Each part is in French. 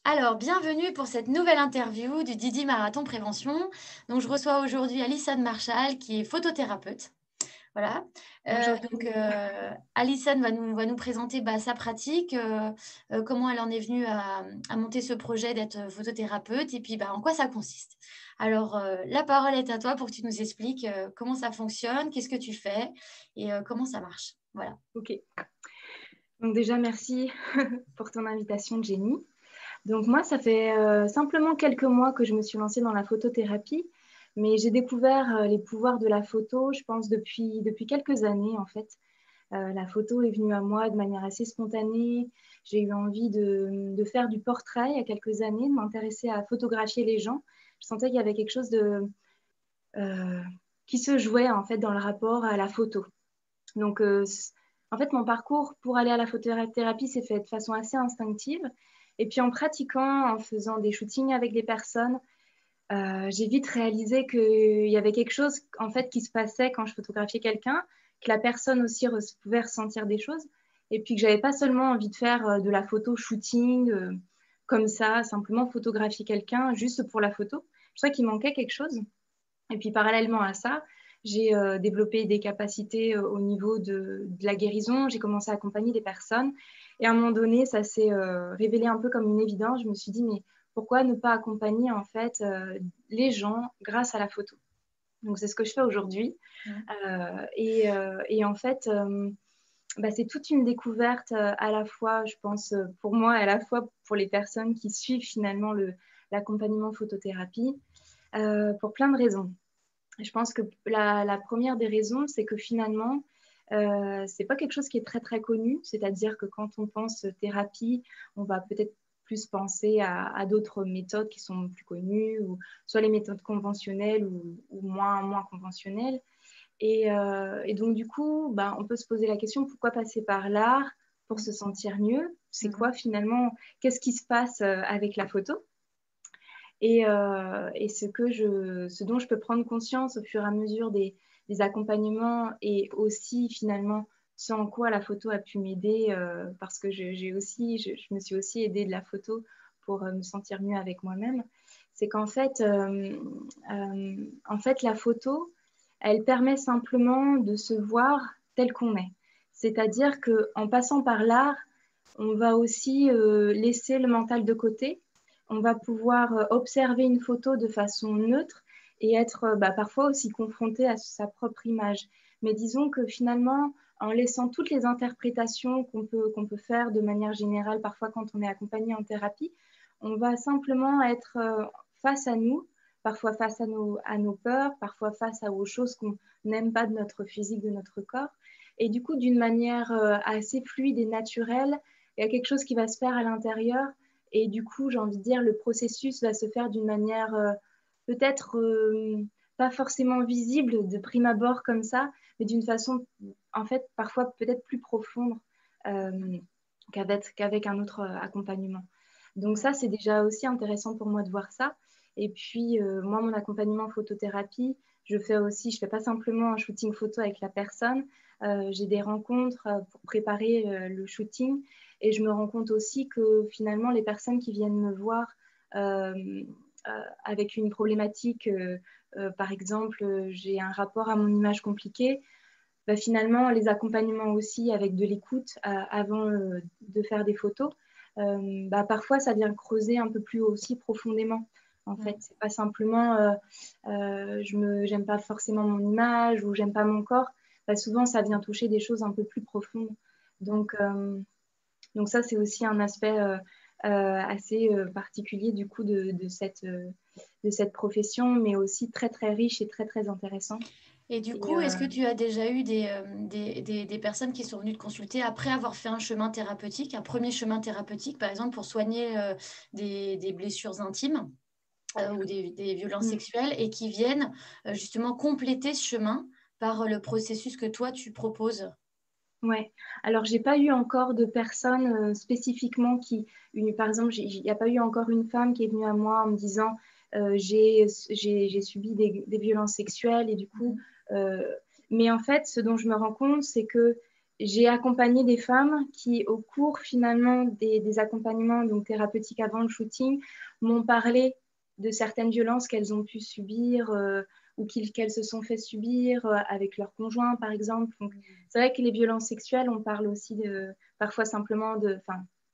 Alors, bienvenue pour cette nouvelle interview du Didi Marathon Prévention. Donc, je reçois aujourd'hui Alison Marshall, qui est photothérapeute. Voilà. Bonjour Donc, Jenny. Alison va nous présenter sa pratique, comment elle en est venue à monter ce projet d'être photothérapeute et puis en quoi ça consiste. Alors, la parole est à toi pour que tu nous expliques comment ça fonctionne, qu'est-ce que tu fais et comment ça marche. Voilà. Ok, donc déjà merci pour ton invitation Jenny. Donc moi, ça fait simplement quelques mois que je me suis lancée dans la photothérapie, mais j'ai découvert les pouvoirs de la photo, je pense, depuis quelques années en fait. La photo est venue à moi de manière assez spontanée. J'ai eu envie de faire du portrait il y a quelques années, de m'intéresser à photographier les gens. Je sentais qu'il y avait quelque chose euh, qui se jouait en fait dans le rapport à la photo. Donc, en fait, mon parcours pour aller à la photothérapie s'est fait de façon assez instinctive. Et puis, en pratiquant, en faisant des shootings avec des personnes, j'ai vite réalisé qu'il y avait quelque chose en fait qui se passait quand je photographiais quelqu'un, que la personne aussi pouvait ressentir des choses, et puis que j'avais pas seulement envie de faire de la photo shooting comme ça, simplement photographier quelqu'un juste pour la photo. Je trouvais qu'il manquait quelque chose. Et puis parallèlement à ça, j'ai développé des capacités au niveau de la guérison. J'ai commencé à accompagner des personnes. Et à un moment donné, ça s'est révélé un peu comme une évidence. Je me suis dit, mais pourquoi ne pas accompagner en fait les gens grâce à la photo? Donc c'est ce que je fais aujourd'hui. Mmh. Et en fait, c'est toute une découverte à la fois, je pense, pour moi, et à la fois pour les personnes qui suivent finalement l'accompagnement photothérapie, pour plein de raisons. Je pense que la première des raisons, c'est que finalement, c'est pas quelque chose qui est très très connu. C'est-à-dire que quand on pense thérapie, on va peut-être plus penser à d'autres méthodes qui sont plus connues, ou soit les méthodes conventionnelles ou moins conventionnelles. Et donc du coup, on peut se poser la question, pourquoi passer par l'art pour se sentir mieux? C'est Mmh. quoi finalement? Qu'est-ce qui se passe avec la photo? Et ce dont je peux prendre conscience au fur et à mesure des accompagnements, et aussi finalement ce en quoi la photo a pu m'aider, parce que je me suis aussi aidée de la photo pour me sentir mieux avec moi-même, c'est qu'en fait, la photo, elle permet simplement de se voir tel qu'on est. C'est-à-dire qu'en passant par l'art, on va aussi laisser le mental de côté. On va pouvoir observer une photo de façon neutre et être parfois aussi confronté à sa propre image. Mais disons que finalement, en laissant toutes les interprétations qu'on peut faire de manière générale, parfois quand on est accompagné en thérapie, on va simplement être face à nous, parfois face à nos peurs, parfois face aux choses qu'on n'aime pas de notre physique, de notre corps. Et du coup, d'une manière assez fluide et naturelle, il y a quelque chose qui va se faire à l'intérieur, et du coup, j'ai envie de dire, le processus va se faire d'une manière peut-être pas forcément visible de prime abord comme ça, mais d'une façon, en fait, parfois peut-être plus profonde euh, qu'avec un autre accompagnement. Donc ça, c'est déjà aussi intéressant pour moi de voir ça. Et puis, moi, mon accompagnement photothérapie, je fais pas simplement un shooting photo avec la personne, j'ai des rencontres pour préparer le shooting, et je me rends compte aussi que finalement, les personnes qui viennent me voir euh, avec une problématique, par exemple, j'ai un rapport à mon image compliqué, finalement, les accompagnements aussi avec de l'écoute avant de faire des photos, parfois ça vient creuser un peu plus aussi profondément. En fait, Mmh. c'est pas simplement j'aime pas forcément mon image ou j'aime pas mon corps. Souvent, ça vient toucher des choses un peu plus profondes. Mmh. Donc ça, c'est aussi un aspect assez particulier du coup de cette profession, mais aussi très très riche et très très intéressant. Et du Et coup, est-ce que tu as déjà eu des personnes qui sont venues te consulter après avoir fait un chemin thérapeutique, un premier chemin thérapeutique, par exemple, pour soigner des blessures intimes ou des violences mm, sexuelles et qui viennent justement compléter ce chemin par le processus que toi, tu proposes? ouais. Alors, j'ai pas eu encore de personnes spécifiquement par exemple, il n'y a pas eu encore une femme qui est venue à moi en me disant j'ai subi des violences sexuelles, et du coup, Mhm. euh, mais en fait, ce dont je me rends compte, c'est que j'ai accompagné des femmes qui, au cours finalement des accompagnements donc thérapeutiques avant le shooting, m'ont parlé de certaines violences qu'elles ont pu subir ou qu'elles se sont fait subir avec leur conjoint, par exemple. Donc, c'est vrai que les violences sexuelles, on parle aussi parfois simplement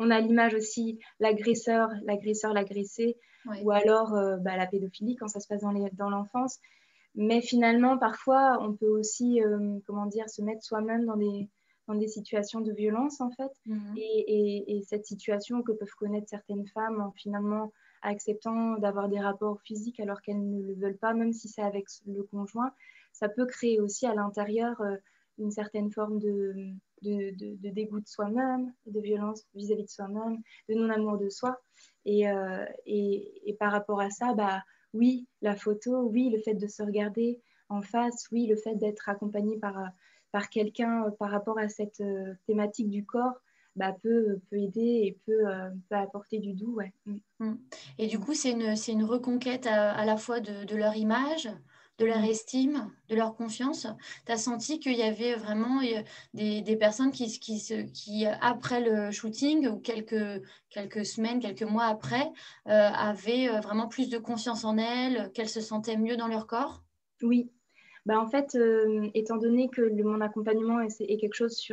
on a l'image aussi l'agresseur, l'agressé, Oui. ou alors la pédophilie quand ça se passe dans l'enfance. Mais finalement, parfois, on peut aussi, se mettre soi-même dans des situations de violence, en fait. Et cette situation que peuvent connaître certaines femmes en finalement acceptant d'avoir des rapports physiques alors qu'elles ne le veulent pas, même si c'est avec le conjoint, ça peut créer aussi à l'intérieur une certaine forme de dégoût de soi-même, de violence vis-à-vis de soi-même, de non-amour de soi. Et par rapport à ça, oui, la photo, oui, le fait de se regarder en face, oui, le fait d'être accompagné par quelqu'un par rapport à cette thématique du corps, peut aider et peut apporter du doux. Ouais. Et du coup, c'est une reconquête à la fois de leur image, de leur estime, de leur confiance. Tu as senti qu'il y avait vraiment des personnes qui, après le shooting ou quelques semaines, quelques mois après, avaient vraiment plus de confiance en elles, qu'elles se sentaient mieux dans leur corps? Oui, en fait, étant donné que mon accompagnement est quelque chose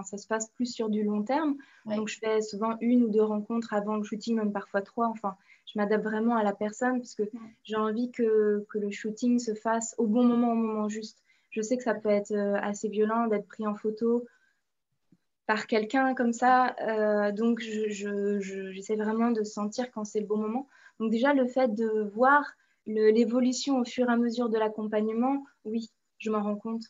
ça se passe plus sur du long terme. Ouais. Donc, je fais souvent 1 ou 2 rencontres avant le shooting, même parfois 3. Enfin, je m'adapte vraiment à la personne parce que j'ai envie que le shooting se fasse au bon moment, au moment juste. Je sais que ça peut être assez violent d'être pris en photo par quelqu'un comme ça. Donc, j'essaie vraiment de sentir quand c'est le bon moment. Donc, déjà, le fait de voir l'évolution au fur et à mesure de l'accompagnement, oui, je m'en rends compte.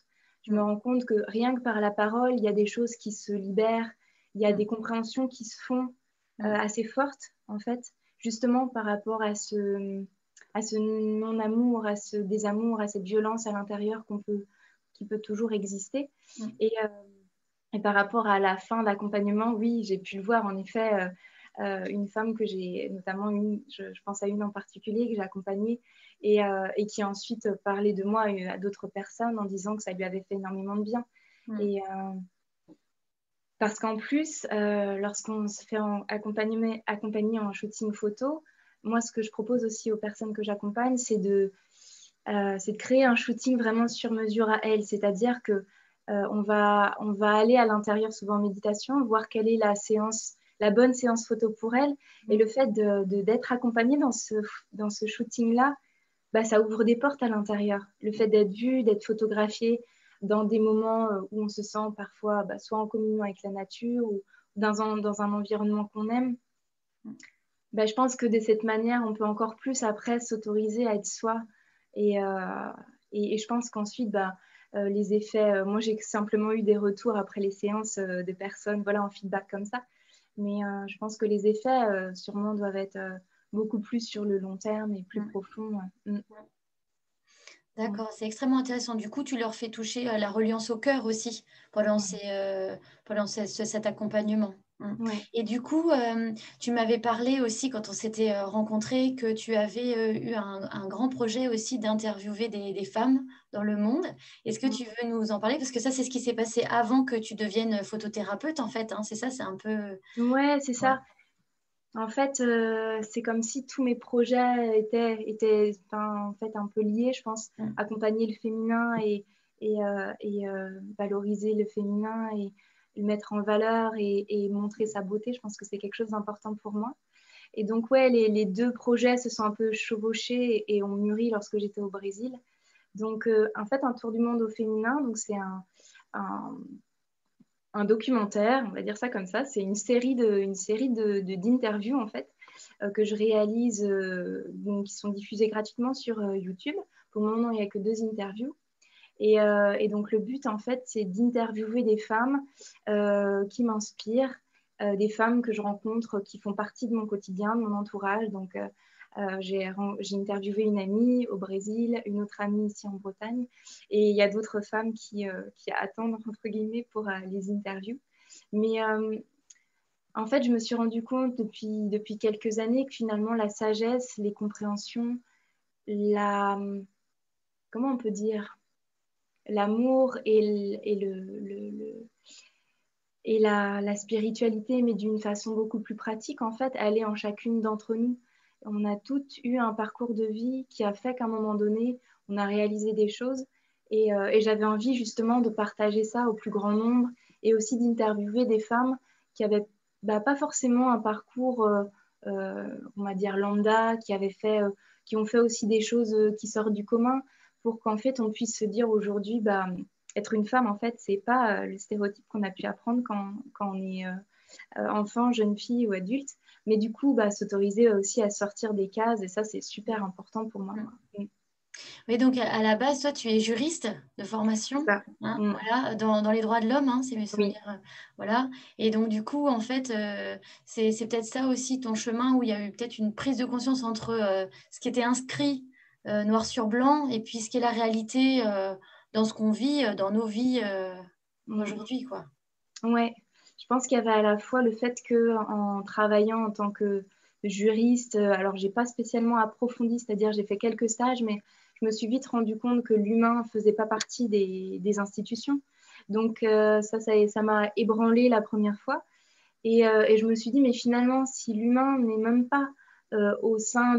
Je me rends compte que rien que par la parole, il y a des choses qui se libèrent, il y a des compréhensions qui se font assez fortes, en fait, justement par rapport à ce non-amour, à ce désamour, à cette violence à l'intérieur qui peut toujours exister. Et par rapport à la fin d'accompagnement, oui, j'ai pu le voir en effet. Une femme que j'ai, notamment je pense à une en particulier que j'ai accompagnée et qui a ensuite parlé de moi à d'autres personnes en disant que ça lui avait fait énormément de bien. Et parce qu'en plus, lorsqu'on se fait accompagner en shooting photo, moi, ce que je propose aussi aux personnes que j'accompagne, c'est de créer un shooting vraiment sur mesure à elles. C'est-à-dire que on va aller à l'intérieur, souvent en méditation, voir quelle est la bonne séance photo pour elles. Et le fait d'être accompagnée dans ce shooting-là, ça ouvre des portes à l'intérieur. Le fait d'être vue, d'être photographiée dans des moments où on se sent parfois soit en communion avec la nature ou dans un environnement qu'on aime. Je pense que de cette manière, on peut encore plus après s'autoriser à être soi. Et, je pense qu'ensuite, les effets, moi j'ai simplement eu des retours après les séances de personnes en feedback comme ça. Mais je pense que les effets sûrement doivent être beaucoup plus sur le long terme et plus profonds. D'accord, c'est extrêmement intéressant. Du coup, tu leur fais toucher la reliance au cœur aussi pendant cet accompagnement. Ouais. Et du coup, tu m'avais parlé aussi quand on s'était rencontrés que tu avais eu un grand projet aussi d'interviewer des femmes dans le monde. Est-ce que tu veux nous en parler? Parce que ça, c'est ce qui s'est passé avant que tu deviennes photothérapeute, en fait, hein. C'est ça, c'est un peu... Ouais, c'est Ouais. ça. En fait, c'est comme si tous mes projets étaient en fait un peu liés, je pense. Accompagner le féminin et valoriser le féminin et le mettre en valeur et montrer sa beauté, je pense que c'est quelque chose d'important pour moi. Et donc, ouais, les deux projets se sont un peu chevauchés et ont mûri lorsque j'étais au Brésil. Donc, en fait, un tour du monde au féminin, donc c'est un documentaire, on va dire ça comme ça. C'est une série d'interviews en fait que je réalise, donc, qui sont diffusées gratuitement sur YouTube. Pour le moment, il n'y a que 2 interviews. Et donc le but en fait, c'est d'interviewer des femmes qui m'inspirent, des femmes que je rencontre qui font partie de mon quotidien, de mon entourage. Donc j'ai interviewé une amie au Brésil, une autre amie ici en Bretagne, et il y a d'autres femmes qui attendent, entre guillemets, pour les interviews. Mais en fait, je me suis rendu compte depuis quelques années que finalement, la sagesse, les compréhensions, comment on peut dire, l'amour et Et la spiritualité, mais d'une façon beaucoup plus pratique, en fait, elle est en chacune d'entre nous. On a toutes eu un parcours de vie qui a fait qu'à un moment donné, on a réalisé des choses. Et j'avais envie justement de partager ça au plus grand nombre et aussi d'interviewer des femmes qui avaient pas forcément un parcours, on va dire, lambda, qui ont fait aussi des choses qui sortent du commun, pour qu'en fait, on puisse se dire aujourd'hui, être une femme, en fait, c'est pas le stéréotype qu'on a pu apprendre quand on est enfant, jeune fille ou adulte, mais du coup, s'autoriser aussi à sortir des cases, et ça, c'est super important pour moi. Mm. Oui, donc à la base, toi, tu es juriste de formation, Ça. hein, Mm. voilà, dans les droits de l'homme, hein, c'est mes Oui. souvenirs. Voilà. Et donc, du coup, en fait, c'est peut-être ça aussi ton chemin où il y a eu peut-être une prise de conscience entre ce qui était inscrit noir sur blanc et puis ce qui est la réalité dans ce qu'on vit, dans nos vies aujourd'hui, quoi. Ouais. Je pense qu'il y avait à la fois le fait que en travaillant en tant que juriste, alors j'ai pas spécialement approfondi, c'est-à-dire j'ai fait quelques stages, mais je me suis vite rendu compte que l'humain faisait pas partie des institutions. Donc ça m'a ébranlé la première fois. Et je me suis dit, mais finalement, si l'humain n'est même pas au sein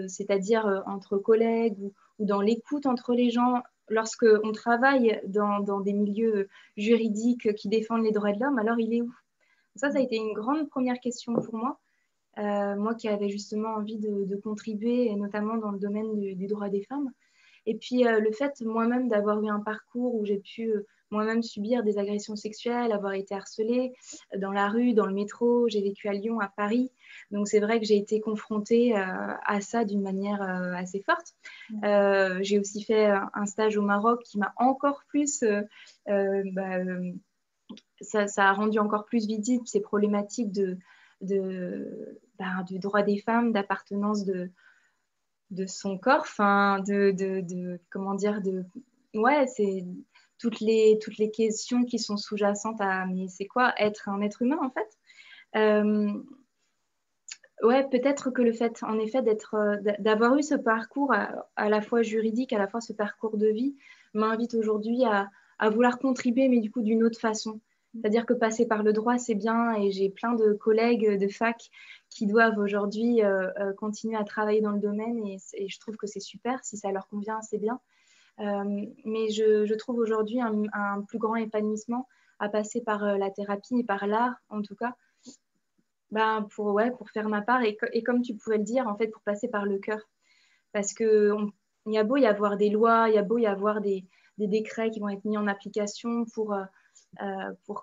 c'est-à-dire entre collègues ou dans l'écoute entre les gens, lorsque on travaille dans des milieux juridiques qui défendent les droits de l'homme, alors il est où? Ça a été une grande première question pour moi. Moi qui avais justement envie de contribuer, et notamment dans le domaine du droit des femmes. Et puis le fait moi-même d'avoir eu un parcours où j'ai pu moi-même subir des agressions sexuelles, avoir été harcelée dans la rue, dans le métro, j'ai vécu à Lyon, à Paris. Donc c'est vrai que j'ai été confrontée à ça d'une manière assez forte. J'ai aussi fait un stage au Maroc qui m'a encore plus... ça a rendu encore plus visible ces problématiques du droit des femmes, d'appartenance de son corps, enfin, comment dire, ouais, c'est toutes les questions qui sont sous-jacentes à, mais c'est quoi être un être humain en fait? Ouais, peut-être que le fait, en effet, d'avoir eu ce parcours à la fois juridique, à la fois ce parcours de vie, m'invite aujourd'hui à vouloir contribuer, mais du coup d'une autre façon. C'est-à-dire que passer par le droit, c'est bien, et j'ai plein de collègues de fac qui doivent aujourd'hui continuer à travailler dans le domaine, et je trouve que c'est super. Si ça leur convient, c'est bien. Mais je trouve aujourd'hui un plus grand épanouissement à passer par la thérapie et par l'art, en tout cas, pour faire ma part. Et comme tu pouvais le dire, en fait, pour passer par le cœur. Parce il y a beau y avoir des lois, il y a beau y avoir des décrets qui vont être mis en application pour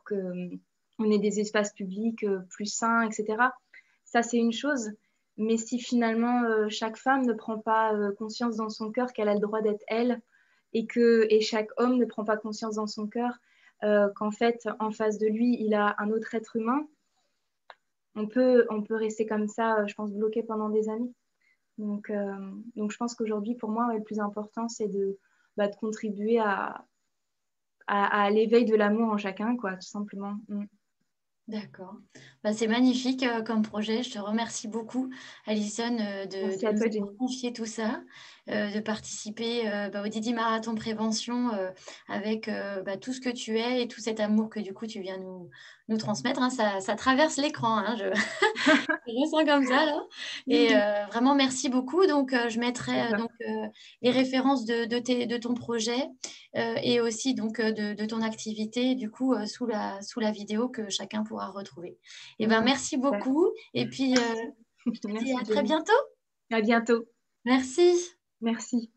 qu'on ait des espaces publics plus sains, etc. Ça, c'est une chose. Mais si finalement chaque femme ne prend pas conscience dans son cœur qu'elle a le droit d'être elle, et chaque homme ne prend pas conscience dans son cœur qu'en fait, en face de lui, il a un autre être humain, on peut rester comme ça, je pense, bloqué pendant des années. Donc je pense qu'aujourd'hui, pour moi, le plus important, c'est de contribuer à l'éveil de l'amour en chacun, quoi, tout simplement. D'accord. C'est magnifique comme projet. Je te remercie beaucoup, Alison, Merci de à nous toi, avoir Jenny. confié tout ça, de participer au Didi Marathon Prévention avec tout ce que tu es et tout cet amour que du coup tu viens nous transmettre, hein. Ça traverse l'écran, hein, je ressens comme ça là. Et vraiment, merci beaucoup. Donc, je mettrai les références de ton projet et aussi donc de ton activité du coup sous la vidéo que chacun pourra retrouver. Et ben, merci Super. beaucoup. Et puis, je te dis Merci, à très Jenny. bientôt. À bientôt. Merci. Merci.